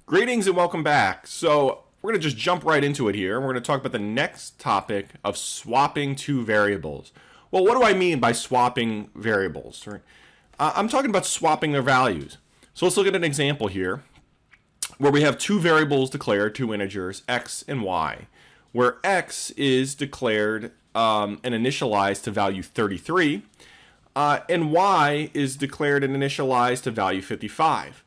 Greetings and welcome back. So we're going to just jump right into it here. We're going to talk about the next topic of swapping two variables. Well, what do I mean by swapping variables? I'm talking about swapping their values. So let's look at an example here where we have two variables declared, two integers, x and y, where x is declared and initialized to value 33, and y is declared and initialized to value 55.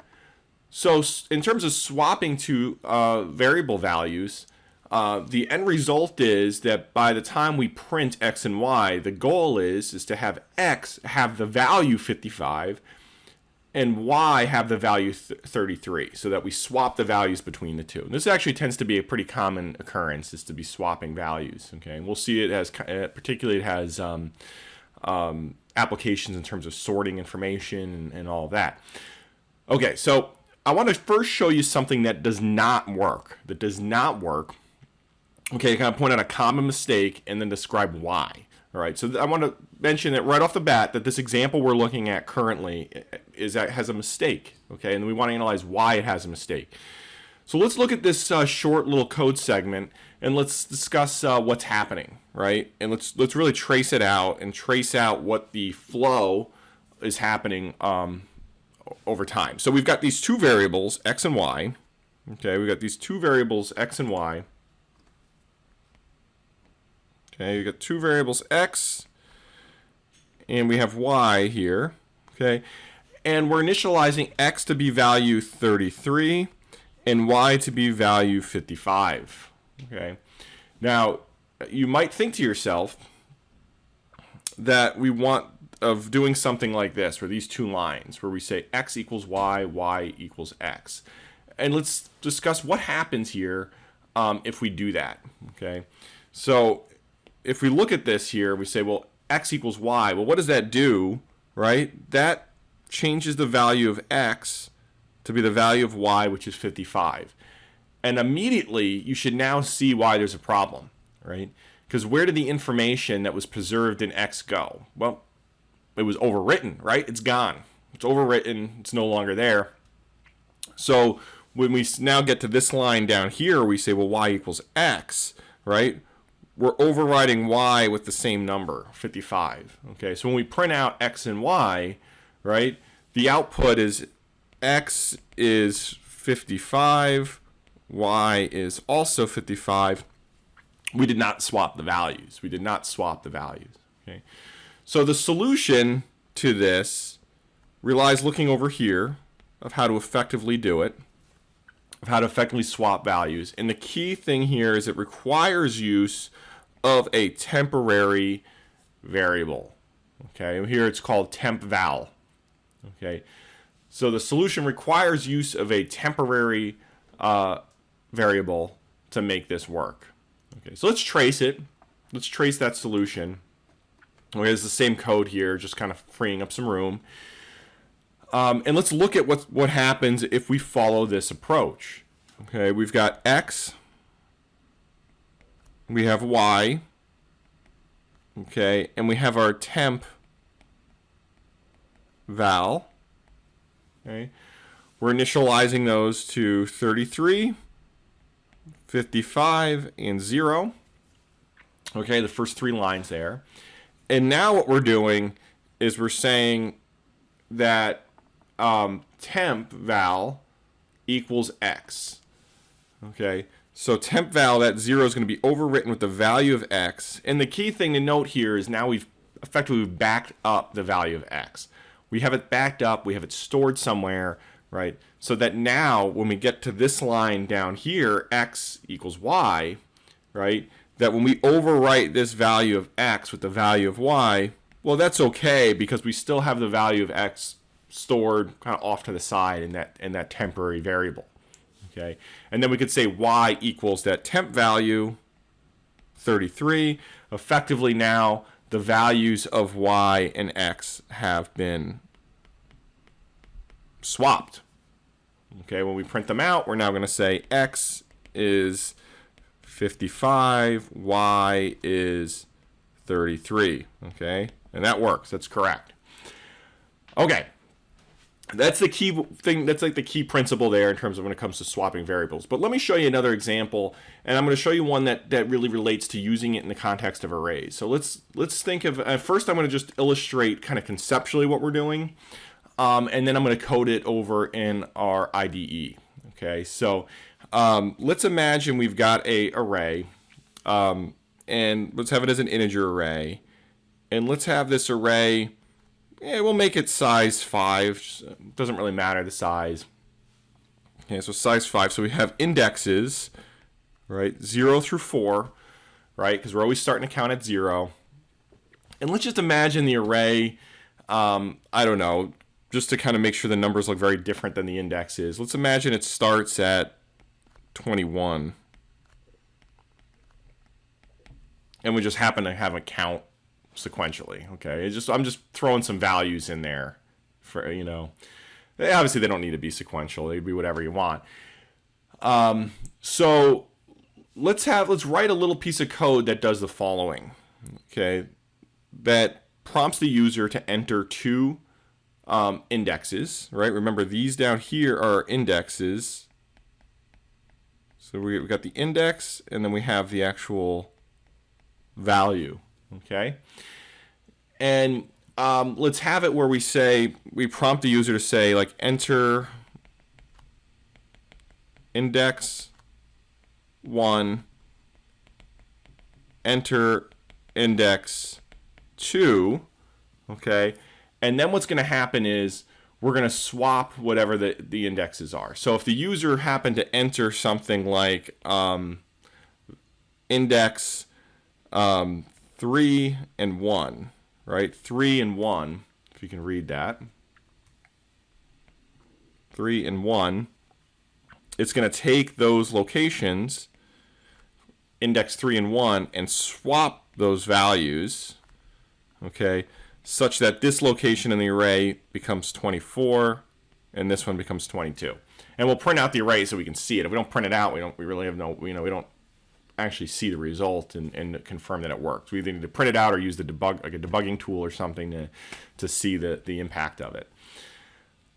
So in terms of swapping two variable values, the end result is that by the time we print x and y, the goal is to have x have the value 55 and y have the value 33, so that we swap the values between the two. And this actually tends to be a pretty common occurrence, is to be swapping values. Okay, and we'll see it as particularly it has applications in terms of sorting information and all of that. Okay, so I want to first show you something that does not work. Okay, kind of point out a common mistake and then describe why. All right, so I want to mention that right off the bat that this example we're looking at currently has a mistake. Okay, and we want to analyze why it has a mistake. So let's look at this short little code segment and let's discuss what's happening, right? And let's really trace it out and trace out what the flow is happening over time. So we've got these two variables, x and y. Okay, we've got these two variables, x and y. Okay, we've got two variables, x, and we have y here. Okay, and we're initializing x to be value 33 and y to be value 55. Okay, now you might think to yourself that we want of doing something like this, where these two lines, where we say x equals y, y equals x. And let's discuss what happens here if we do that. Okay, so if we look at this here, we say, well, x equals y. Well, what does that do, right? That changes the value of x to be the value of y, which is 55. And immediately, you should now see why there's a problem, right? Because where did the information that was preserved in x go? Well, it was overwritten, right? It's gone. It's overwritten. It's no longer there. So when we now get to this line down here, we say, well, y equals x, right? We're overriding y with the same number, 55. Okay, so when we print out x and y, right, the output is x is 55, y is also 55. We did not swap the values. Okay. So the solution to this relies looking over here of how to effectively do it, of how to effectively swap values. And the key thing here is it requires use of a temporary variable. Okay, here it's called temp val. Okay, so the solution requires use of a temporary variable to make this work. Okay, so let's trace it. Let's trace that solution. Okay, it's the same code here, just kind of freeing up some room. And let's look at what happens if we follow this approach. Okay, we've got x, we have y, okay, and we have our temp val. Okay, we're initializing those to 33, 55, and 0. Okay, the first three lines there. And now what we're doing is we're saying that temp val equals x. Okay, so temp val, that 0 is going to be overwritten with the value of x. And the key thing to note here is now we've effectively backed up the value of x. We have it backed up, we have it stored somewhere, right? So that now when we get to this line down here, x equals y, right? That when we overwrite this value of x with the value of y, well, that's okay because we still have the value of x stored kind of off to the side in that temporary variable. Okay, and then we could say y equals that temp value 33. Effectively now the values of y and x have been swapped. Okay, when we print them out, we're now going to say x is 55, y is 33. Okay, and that works. That's correct. Okay, That's the key thing. That's like the key principle there in terms of when it comes to swapping variables. But let me show you another example, and I'm going to show you one that really relates to using it in the context of arrays. So let's think of first. I'm going to just illustrate kind of conceptually what we're doing, and then I'm going to code it over in our IDE. Okay, so let's imagine we've got a array, and let's have it as an integer array, and let's have this array. Yeah, we'll make it size 5. Doesn't really matter the size. Okay, so size 5. So we have indexes, right? 0 through 4, right? Because we're always starting to count at 0. And let's just imagine the array, I don't know, just to kind of make sure the numbers look very different than the indexes. Let's imagine it starts at 21. And we just happen to have a count sequentially. Okay, I'm just throwing some values in there for, you know, obviously they don't need to be sequential, they can be whatever you want. So let's write a little piece of code that does the following. Okay, that prompts the user to enter 2 indexes, right? Remember, these down here are indexes. So we got the index, and then we have the actual value. Okay, and let's have it where we prompt the user to say, like, enter index 1, enter index 2. Okay, and then what's going to happen is we're going to swap whatever the indexes are. So if the user happened to enter something like index 3 and 1, right? 3 and 1, if you can read that. 3 and 1. It's going to take those locations, index 3 and 1, and swap those values, okay, such that this location in the array becomes 24 and this one becomes 22. And we'll print out the array so we can see it. If we don't print it out, we really have no, we don't actually see the result and confirm that it works. We either need to print it out or use the like a debugging tool or something to see the impact of it.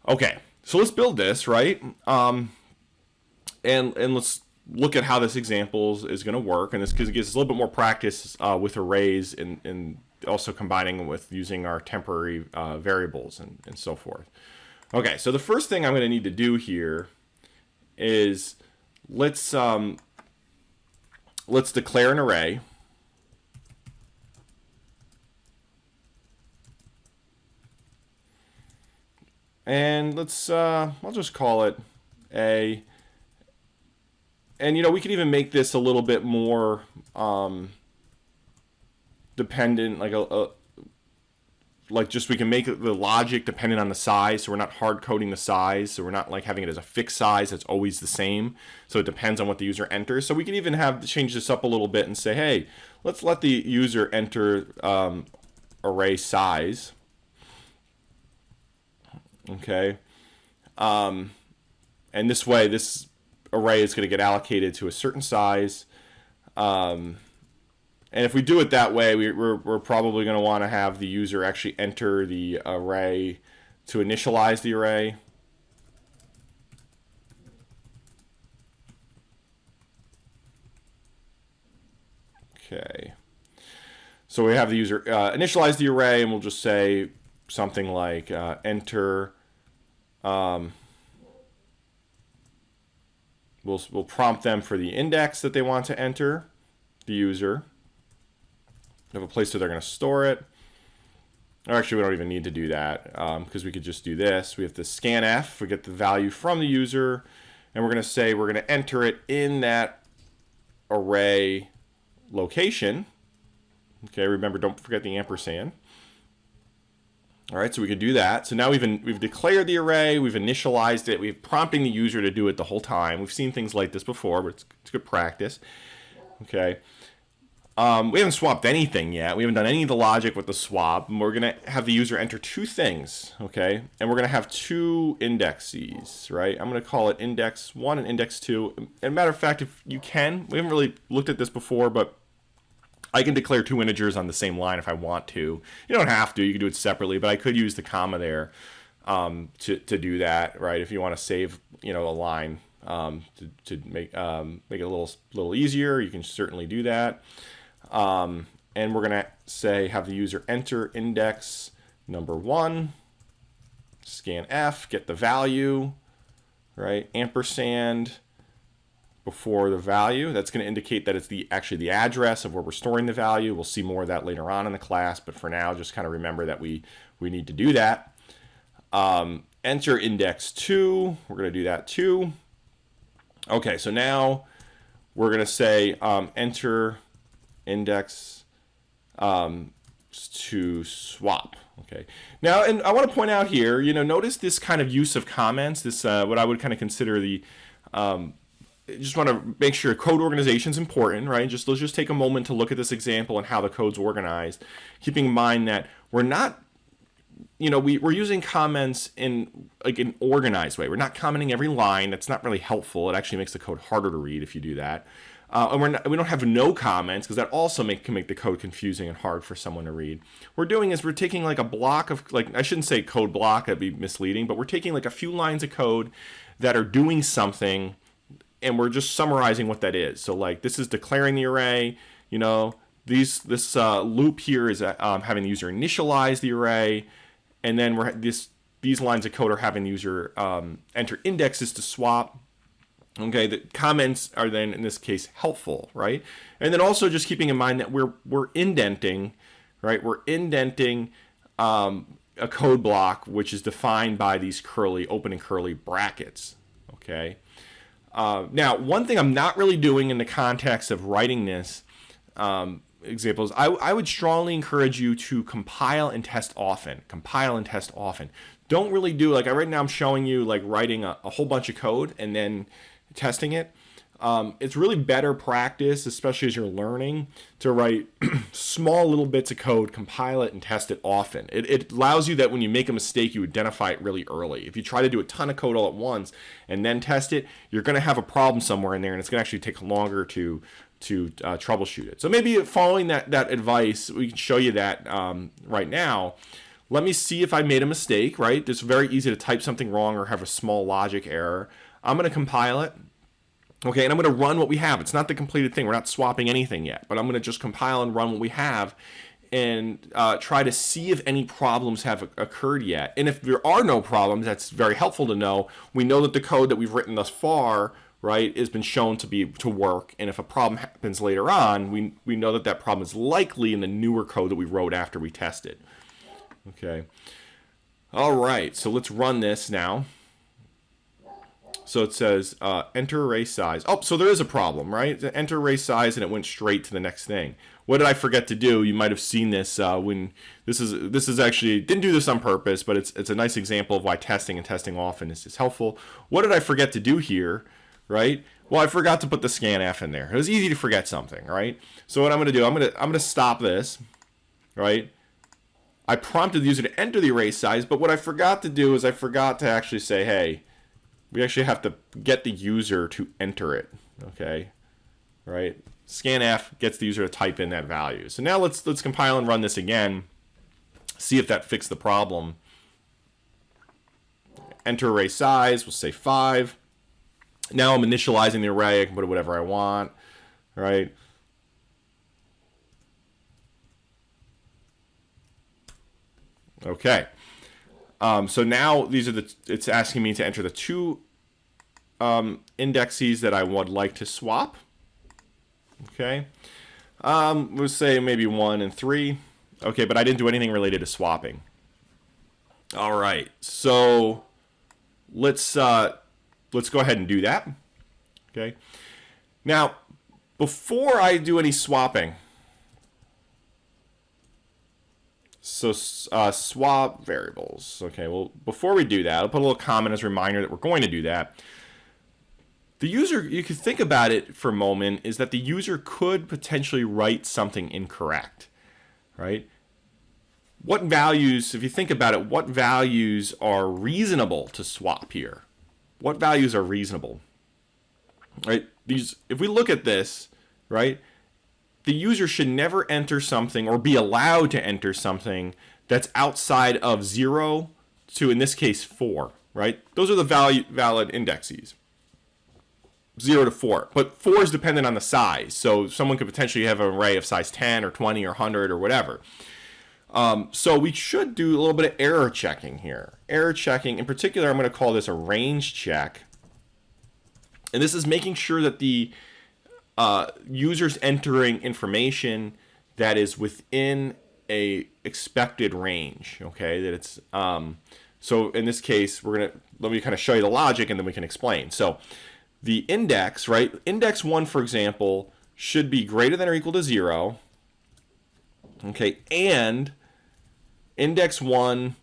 Okay, so let's build this, right? And let's look at how this example is going to work. And this gives us a little bit more practice with arrays and also combining with using our temporary variables and so forth. Okay, so the first thing I'm going to need to do here is let's declare an array. And I'll just call it A. And, you know, we could even make this a little bit more dependent, like just we can make the logic dependent on the size, so we're not hard coding the size, so we're not like having it as a fixed size that's always the same, so it depends on what the user enters. So we can even change this up a little bit and say, hey, let's let the user enter array size. Okay, and this way this array is going to get allocated to a certain size. And if we do it that way, we're probably going to want to have the user actually enter the array to initialize the array. Okay. So we have the user initialize the array, and we'll just say something like enter. We'll prompt them for the index that they want to enter, the user. We have a place where they're going to store it. Or actually, we don't even need to do that because we could just do this. We have to scanf. We get the value from the user, and we're going to say we're going to enter it in that array location. Okay, remember, don't forget the ampersand. All right, so we could do that. So now we've declared the array, we've initialized it, we're prompting the user to do it the whole time. We've seen things like this before, but it's good practice. Okay. We haven't swapped anything yet. We haven't done any of the logic with the swap. And we're going to have the user enter 2 things, okay? And we're going to have 2 indexes, right? I'm going to call it index 1 and index 2. And matter of fact, if you can, we haven't really looked at this before, but I can declare 2 integers on the same line if I want to. You don't have to. You can do it separately, but I could use the comma there to do that, right? If you want to save, a line to make it a little easier, you can certainly do that. And we're gonna say have the user enter index number 1, scan F, get the value, right? Ampersand before the value. That's going to indicate that it's actually the address of where we're storing the value. We'll see more of that later on in the class, but for now, just kind of remember that we need to do that. Enter index 2. We're going to do that too. Okay, so now we're going to say enter index to swap. Okay. Now, and I want to point out here, notice this kind of use of comments. This what I would kind of consider the just want to make sure code organization is important, right? Let's just take a moment to look at this example and how the code's organized, keeping in mind that we're not, we're using comments in like an organized way. We're not commenting every line. That's not really helpful. It actually makes the code harder to read if you do that. And we don't have no comments because that also can make the code confusing and hard for someone to read. What we're doing is we're taking like a block of, I shouldn't say code block, that'd be misleading, but we're taking like a few lines of code that are doing something and we're just summarizing what that is. So like this is declaring the array, this loop here is having the user initialize the array, and then these lines of code are having the user enter indexes to swap. Okay, the comments are then in this case helpful, right? And then also just keeping in mind that we're indenting, right? We're indenting a code block which is defined by these open and curly brackets. Okay. Now, one thing I'm not really doing in the context of writing this examples, I would strongly encourage you to compile and test often. Compile and test often. Don't really do like right now. I'm showing you like writing a whole bunch of code and then testing it. It's really better practice, especially as you're learning, to write small little bits of code, compile it, and test it often. It allows you that when you make a mistake, you identify it really early. If you try to do a ton of code all at once and then test it, you're going to have a problem somewhere in there, and it's going to actually take longer to troubleshoot it. So maybe following that advice, we can show you that right now. Let me see if I made a mistake, right? It's very easy to type something wrong or have a small logic error. I'm going to compile it. Okay, and I'm going to run what we have. It's not the completed thing. We're not swapping anything yet, but I'm going to just compile and run what we have and try to see if any problems have occurred yet. And if there are no problems, that's very helpful to know. We know that the code that we've written thus far, right, has been shown to work. And if a problem happens later on, we know that problem is likely in the newer code that we wrote after we tested. Okay. All right, so let's run this now. So it says enter array size. Oh, so there is a problem, right? Enter array size, and it went straight to the next thing. What did I forget to do? You might have seen this when this is actually didn't do this on purpose, but it's a nice example of why testing and testing often is helpful. What did I forget to do here, right? Well, I forgot to put the scanf in there. It was easy to forget something, right? So what I'm going to do, I'm going to stop this, right? I prompted the user to enter the array size, but what I forgot to do is I forgot to actually say, hey, we actually have to get the user to enter it, okay? Right? Scanf gets the user to type in that value. So now let's compile and run this again, see if that fixed the problem. Enter array size, we'll say 5. Now I'm initializing the array, I can put whatever I want, right? Okay. So now it's asking me to enter the two indexes that I would like to swap. Okay. We'll say maybe 1 and 3. Okay, but I didn't do anything related to swapping. All right. So let's go ahead and do that. Okay. Now, before I do any swapping, so swap variables. Okay, well, before we do that, I'll put a little comment as a reminder that we're going to do that. The user, you could think about it for a moment, is that the user could potentially write something incorrect, right? What values, if you think about it, what values are reasonable to swap here? What values are reasonable? Right? If we look at this, right? The user should never enter something or be allowed to enter something that's outside of 0 to, in this case, 4, right? Those are the valid indexes, 0 to 4. But 4 is dependent on the size. So someone could potentially have an array of size 10 or 20 or 100 or whatever. So we should do a little bit of error checking here. Error checking, in particular, I'm going to call this a range check. And this is making sure that the user's entering information that is within a expected range. Okay, that it's so in this case, let me kind of show you the logic and then we can explain. So the index, right? Index 1, for example, should be greater than or equal to 0. Okay, and index 1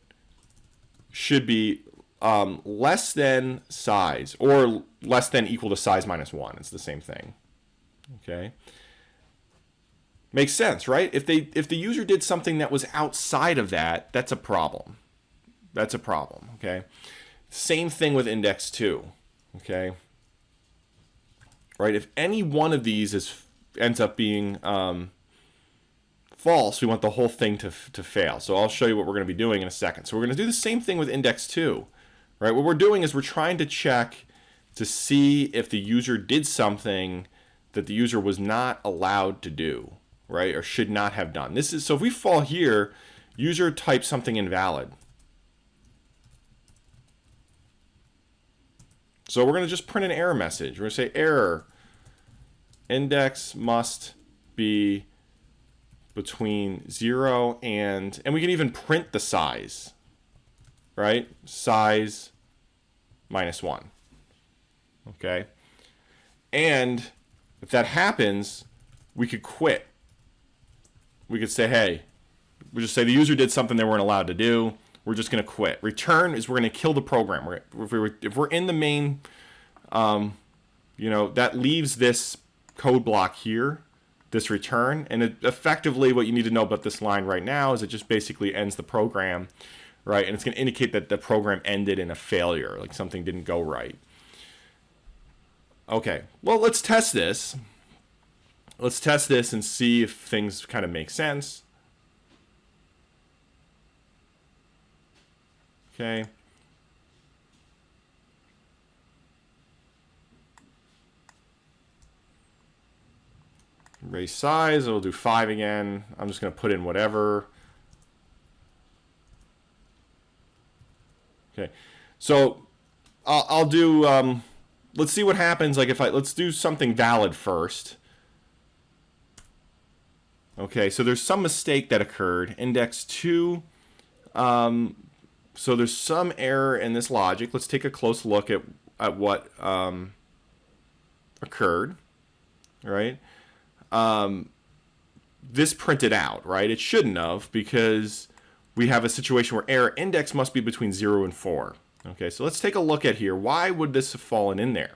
should be less than size, or less than equal to size minus 1. It's the same thing. Okay, makes sense, right? If the user did something that was outside of that, that's a problem. That's a problem. Okay, same thing with index 2. Okay, right? If any one of these ends up being false, we want the whole thing to fail. So I'll show you what we're going to be doing in a second. So we're going to do the same thing with index 2, right? What we're doing is we're trying to check to see if the user did something that the user was not allowed to do, right? Or should not have done. This is, so if we fall here, user types something invalid. So we're going to just print an error message. We're going to say error, index must be between 0 and we can even print the size, right? Size minus 1. Okay. And if that happens, we could quit. We could say, hey, we just say the user did something they weren't allowed to do. We're just going to quit. Return is we're going to kill the program. If we're in the main, that leaves this code block here, this return, and effectively what you need to know about this line right now is it just basically ends the program, right? And it's going to indicate that the program ended in a failure, like something didn't go right. Okay, well, let's test this. Let's test this and see if things kind of make sense. Okay. Raise size, it'll do 5 again. I'm just going to put in whatever. Okay, so I'll do, let's see what happens. Like let's do something valid first. Okay, so there's some mistake that occurred. Index 2, so there's some error in this logic. Let's take a close look at what occurred, right? This printed out, right? It shouldn't have, because we have a situation where error index must be between 0 and 4. Okay, so let's take a look at here. Why would this have fallen in there?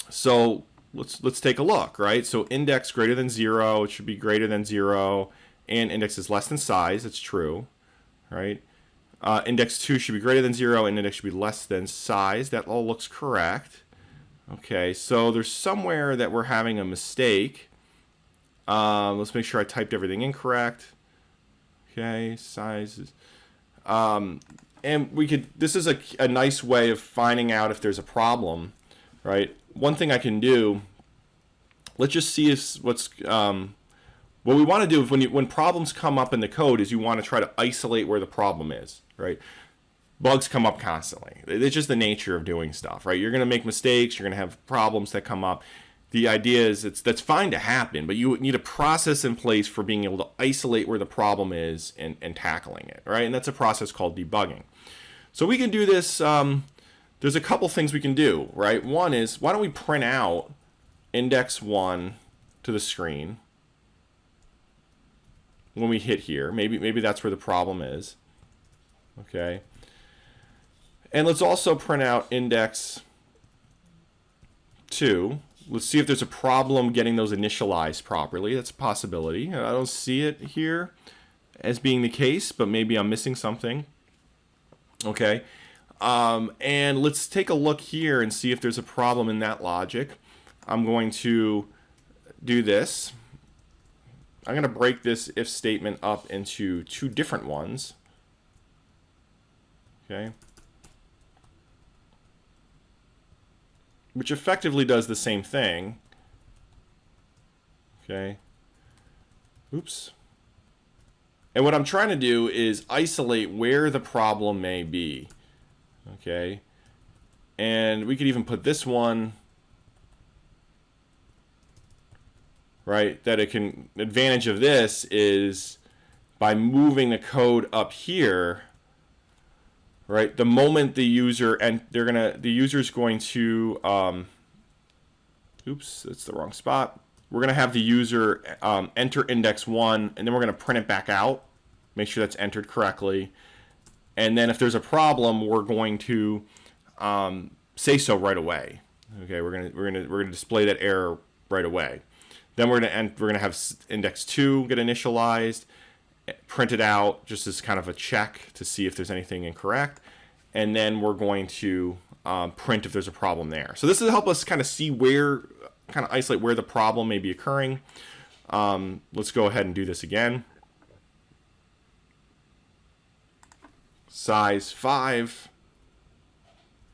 So let's take a look, right? So index greater than 0, it should be greater than 0, and index is less than size. It's true, right? Index 2 should be greater than 0, and index should be less than size. That all looks correct. Okay, so there's somewhere that we're having a mistake. Let's make sure I typed everything incorrect. Okay, sizes. And we could, this is a nice way of finding out if there's a problem, right? One thing I can do, let's just see if what we want to do is when problems come up in the code is you want to try to isolate where the problem is, right? Bugs come up constantly. It's just the nature of doing stuff, right? You're going to make mistakes. You're going to have problems that come up. The idea is that's fine to happen, but you need a process in place for being able to isolate where the problem is and tackling it, right? And that's a process called debugging. So we can do this. There's a couple things we can do, right? One is, why don't we print out index 1 to the screen when we hit here? Maybe that's where the problem is. Okay. And let's also print out index 2. Let's see if there's a problem getting those initialized properly. That's a possibility. I don't see it here as being the case, but maybe I'm missing something. Okay. And let's take a look here and see if there's a problem in that logic. I'm going to do this. I'm going to break this if statement up into two different ones. Okay. Which effectively does the same thing. Okay. Oops. And what I'm trying to do is isolate where the problem may be. Okay. And we could even put this one, right, that it can, advantage of this is by moving the code up here, right, the moment the user, and the user's going to, oops, that's the wrong spot. We're going to have the user enter index 1, and then we're going to print it back out, make sure that's entered correctly. And then if there's a problem, we're going to say so right away. Okay, we're gonna display that error right away. Then we're gonna have index 2 get initialized, print it out just as kind of a check to see if there's anything incorrect, and then we're going to print if there's a problem there. So this will help us kind of see where, kind of isolate where the problem may be occurring. Let's go ahead and do this again. Size 5.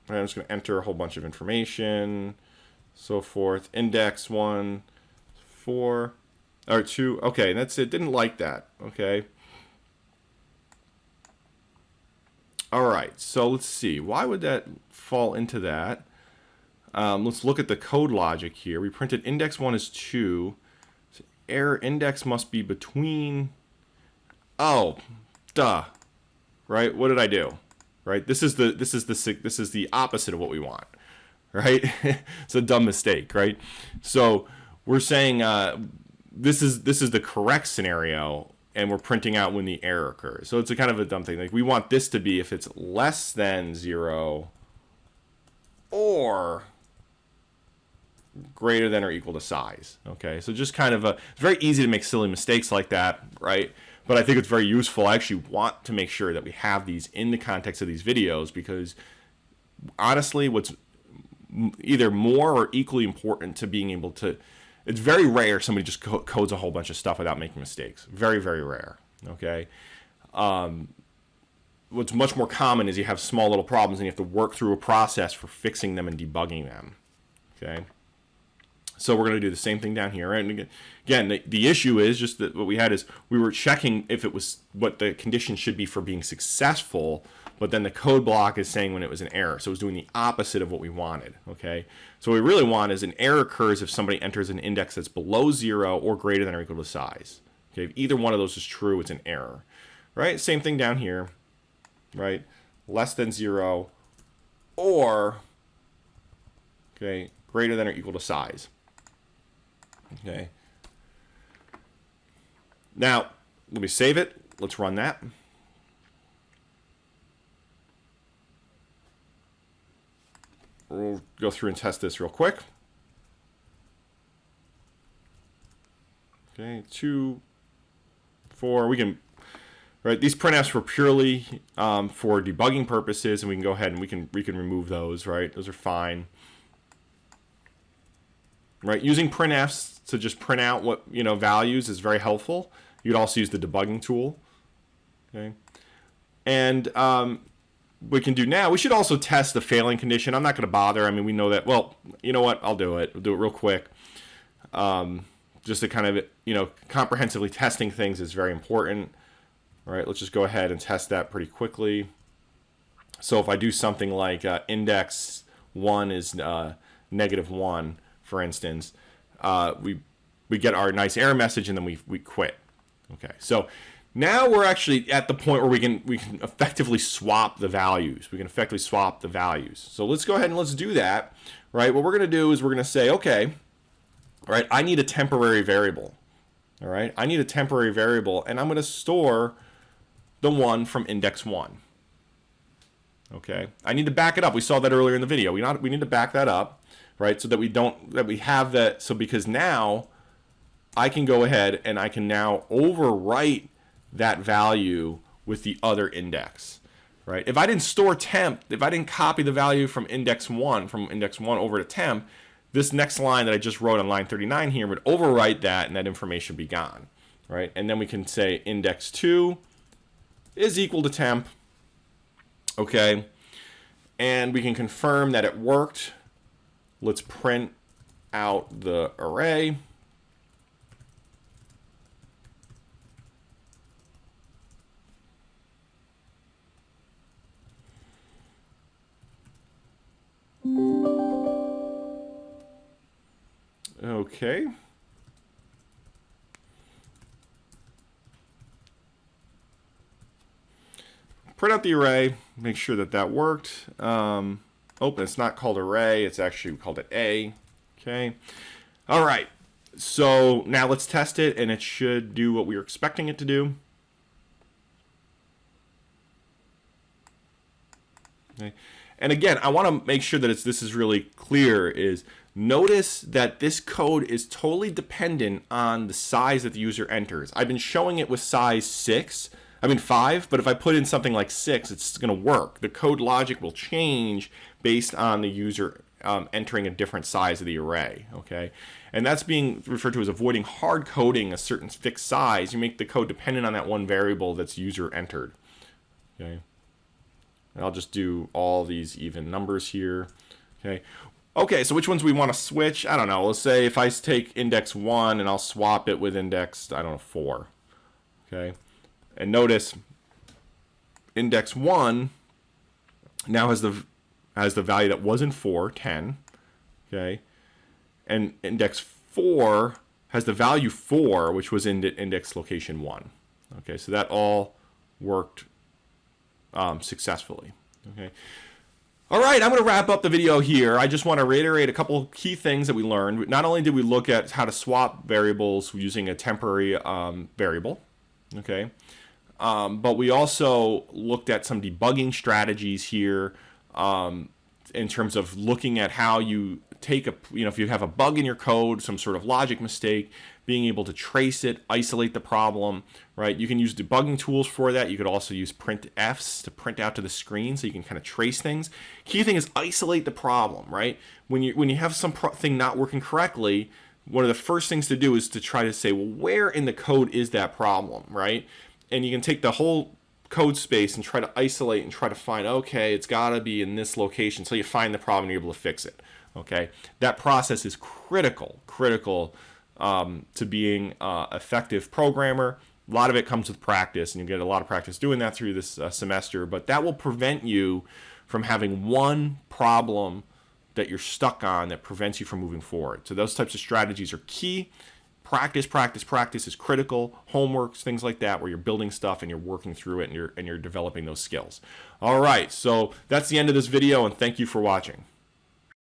I'm just going to enter a whole bunch of information, so forth. Index 1, 4, or 2. Okay, that's it. Didn't like that. Okay. All right. So let's see. Why would that fall into that? Let's look at the code logic here. We printed index 1 is 2. So error index must be between. Oh, duh. Right? What did I do? Right? This is the opposite of what we want. Right? It's a dumb mistake, right? So we're saying this is the correct scenario, and we're printing out when the error occurs. So it's a kind of a dumb thing. Like we want this to be if it's less than 0 or greater than or equal to size. Okay, so just kind of it's very easy to make silly mistakes like that, right? But I think it's very useful. I actually want to make sure that we have these in the context of these videos, because honestly, what's either more or equally important to being able to, it's very rare somebody just codes a whole bunch of stuff without making mistakes. Very, very rare. Okay. What's much more common is you have small little problems and you have to work through a process for fixing them and debugging them. Okay. So we're going to do the same thing down here. And again, the issue is just that what we had is we were checking if it was what the condition should be for being successful, but then the code block is saying when it was an error. So it was doing the opposite of what we wanted. Okay. So what we really want is an error occurs if somebody enters an index that's below 0 or greater than or equal to size. Okay. If either one of those is true, it's an error. Right. Same thing down here. Right. Less than 0 or, okay, greater than or equal to size. Okay. Now, let me save it. Let's run that. We'll go through and test this real quick. Okay, 2, 4. We can, right? These printfs were purely for debugging purposes, and we can go ahead and we can remove those. Right? Those are fine. Right? Using printfs to just print out what values is very helpful. You could also use the debugging tool. Okay, and we can do now. We should also test the failing condition. I'm not going to bother. I mean, we know that. Well, you know what? I'll do it. We'll do it real quick. Just to kind of comprehensively testing things is very important. All right, let's just go ahead and test that pretty quickly. So if I do something like index 1 is -1. For instance, we get our nice error message and then we quit. Okay, so now we're actually at the point where we can effectively swap the values. We can effectively swap the values. So let's go ahead and let's do that. Right, what we're going to do is we're going to say, okay, all right, I need a temporary variable. All right, I need a temporary variable, and I'm going to store the 1 from index 1. Okay, I need to back it up. We saw that earlier in the video. We need to back that up. Right, so that we have that. So because now I can go ahead and I can now overwrite that value with the other index. Right, if I didn't store temp, if I didn't copy the value from index 1 over to temp, this next line that I just wrote on line 39 here would overwrite that, and that information would be gone. Right, and then we can say index 2 is equal to temp, Okay, and we can confirm that it worked. Let's print out the array. Okay. Print out the array, make sure that that worked. Oh, it's not called array, it's actually called it A. Okay. All right. So now let's test it, and it should do what we were expecting it to do. Okay. And again, I want to make sure that this is really clear. Is notice that this code is totally dependent on the size that the user enters. I've been showing it with size 5, but if I put in something like 6, it's going to work. The code logic will change based on the user entering a different size of the array. Okay, and that's being referred to as avoiding hard coding a certain fixed size. You make the code dependent on that one variable that's user entered. Okay. And I'll just do all these even numbers here. Okay. Okay, so which ones we want to switch? I don't know. Let's say if I take index 1 and I'll swap it with index, I don't know, 4. Okay. And notice index 1 now has the value that was in 4, 10. Okay. And index 4 has the value 4, which was in index location 1. Okay, so that all worked successfully. Okay. All right, I'm going to wrap up the video here. I just want to reiterate a couple key things that we learned. Not only did we look at how to swap variables using a temporary variable, okay, but we also looked at some debugging strategies here in terms of looking at how you take if you have a bug in your code, some sort of logic mistake, being able to trace it, isolate the problem, right? You can use debugging tools for that. You could also use printfs to print out to the screen so you can kind of trace things. Key thing is isolate the problem, right? When you have something not working correctly, one of the first things to do is to try to say, well, where in the code is that problem, right? And you can take the whole code space and try to isolate and try to find, okay, it's got to be in this location. So you find the problem and you're able to fix it. Okay, that process is critical to being an effective programmer. A lot of it comes with practice, and you get a lot of practice doing that through this semester, but that will prevent you from having one problem that you're stuck on that prevents you from moving forward. So those types of strategies are key. Practice is critical. Homeworks, things like that, where you're building stuff and you're working through it and you're developing those skills. All right, so that's the end of this video, and thank you for watching.